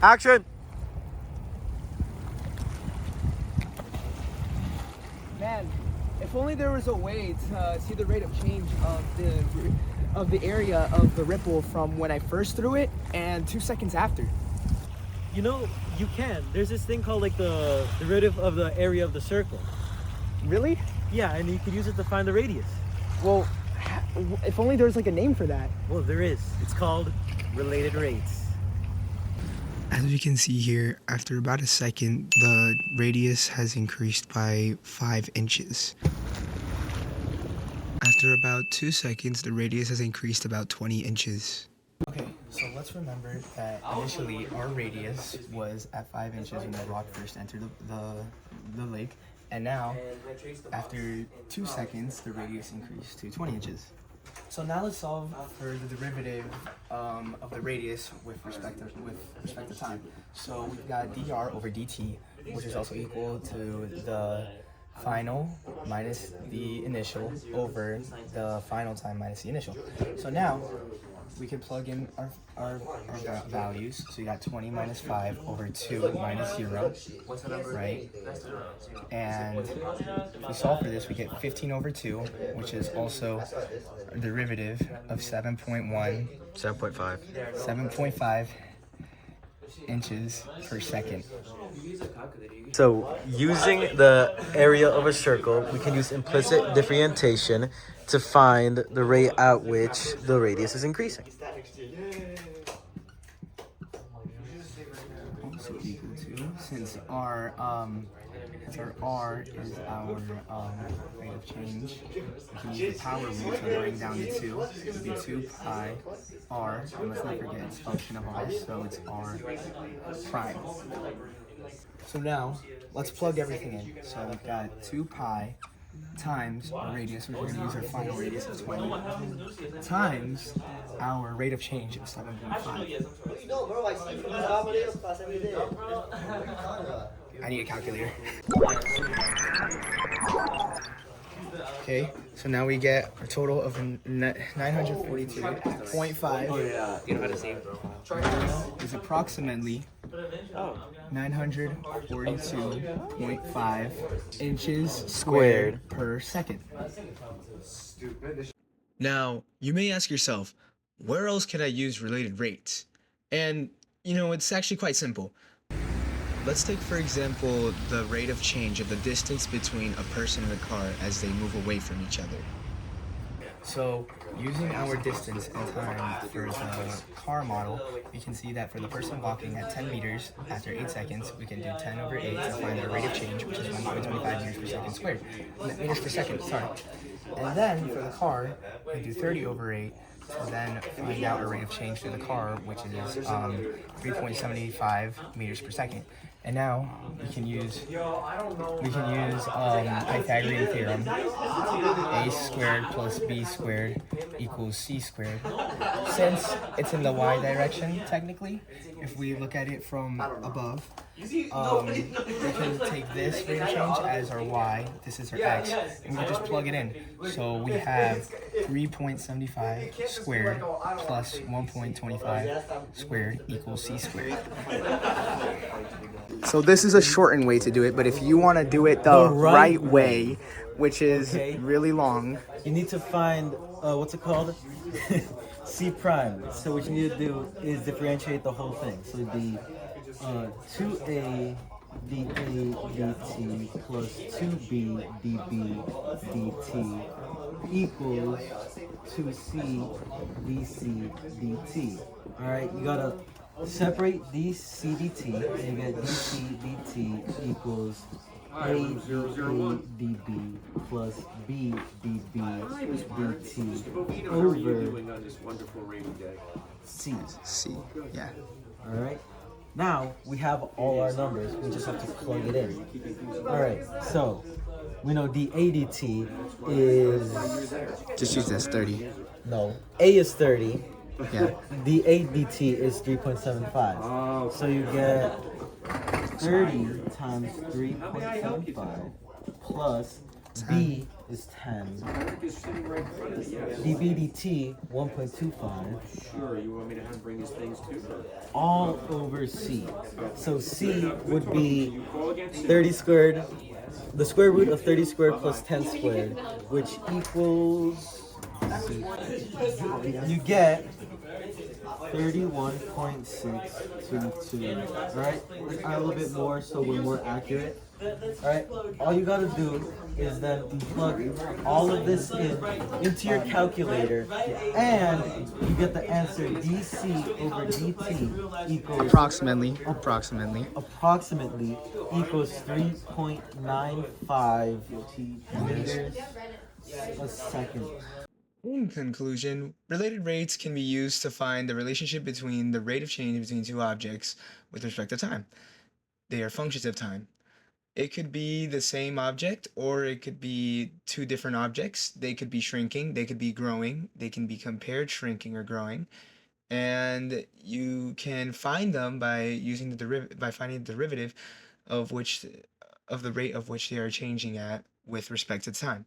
Action! Man, if only there was a way to see the rate of change of the area of the ripple from when I first threw it and 2 seconds after. You know, you can. There's this thing called like the derivative of the area of the circle. Really? Yeah, and you could use it to find the radius. Well, if only there was like a name for that. Well, there is. It's called related rates. As we can see here, after about a second, the radius has increased by 5 inches. After about 2 seconds, the radius has increased about 20 inches. Okay, so let's remember that initially our radius was at 5 inches when the rock first entered the lake, and now, after 2 seconds, the radius increased to 20 inches. So now let's solve for the derivative of the radius with respect to time. So we've got dr over dt, which is also equal to the final minus the initial over the final time minus the initial. So now we can plug in our values. So you got 20 minus 5 over 2 minus 0, right? And if we solve for this, we get 15 over 2, which is also a derivative of 7.1, 7.5 inches per second. So, using the area of a circle, we can use implicit differentiation to find the rate at which the radius is increasing. Also equal to, since our r is our rate of change, we can use the power rule to bring down the 2. It would be 2 pi r, and let's not forget it's function of r, so it's r prime. So now, let's plug everything in. So we've got 2 pi times our radius, which we're going to use our final radius of 20, times our rate of change of 7.5. I need a calculator. Okay, so now we get a total of 942.5. Oh yeah, you know how to save, bro. Is approximately 942.5 inches squared per second. Now, you may ask yourself, where else can I use related rates? And, it's actually quite simple. Let's take, for example, the rate of change of the distance between a person and a car as they move away from each other. So, using our distance and time for the car model, we can see that for the person walking at 10 meters after 8 seconds, we can do 10 over 8 to find the rate of change, which is 1.25 meters per second squared. Meters per second, sorry. And then for the car, we can do 30 over 8 to then find out our rate of change through the car, which is 3.75 meters per second. And now we can use Pythagorean theorem. A squared plus b squared equals c squared. Since it's in the y direction, technically, if we look at it from above, we can take this rate of change as our y, this is our x, and we can just plug it in. So we have 3.75 squared plus 1.25 squared equals c squared. So this is a shortened way to do it, but if you want to do it the right way, which is really long, You need to find what's it called? C prime. So what you need to do is differentiate the whole thing. So it'd be 2a dA dt plus 2b dB dt equals 2c dc dt. All right, you gotta separate dc dt and you get dc dt equals a dB plus b dB dt over c. C, yeah. All right. Now we have all our numbers. We just have to plug it in. All right. So we know the ADT is Just use this 30. no. A is 30. Yeah. The ADT is 3.75. So you get 30 times 3.75 plus B is 10. dB dt 1.25. Sure, you want me to bring these things too? All over C. So C would be 30 squared, the square root of 30 squared plus 10 squared, which equals, you get 31.622. Alright, let's add a little bit more so we're more accurate. Alright, all you gotta do is then plug all of this into your calculator, and you get the answer dC over dt equals Approximately equals 3.95 meters a second. In conclusion, related rates can be used to find the relationship between the rate of change between two objects with respect to time. They are functions of time. It could be the same object, or it could be two different objects. They could be shrinking, they could be growing, they can be compared shrinking or growing. And you can find them by using by finding the derivative of the rate of which they are changing at with respect to time.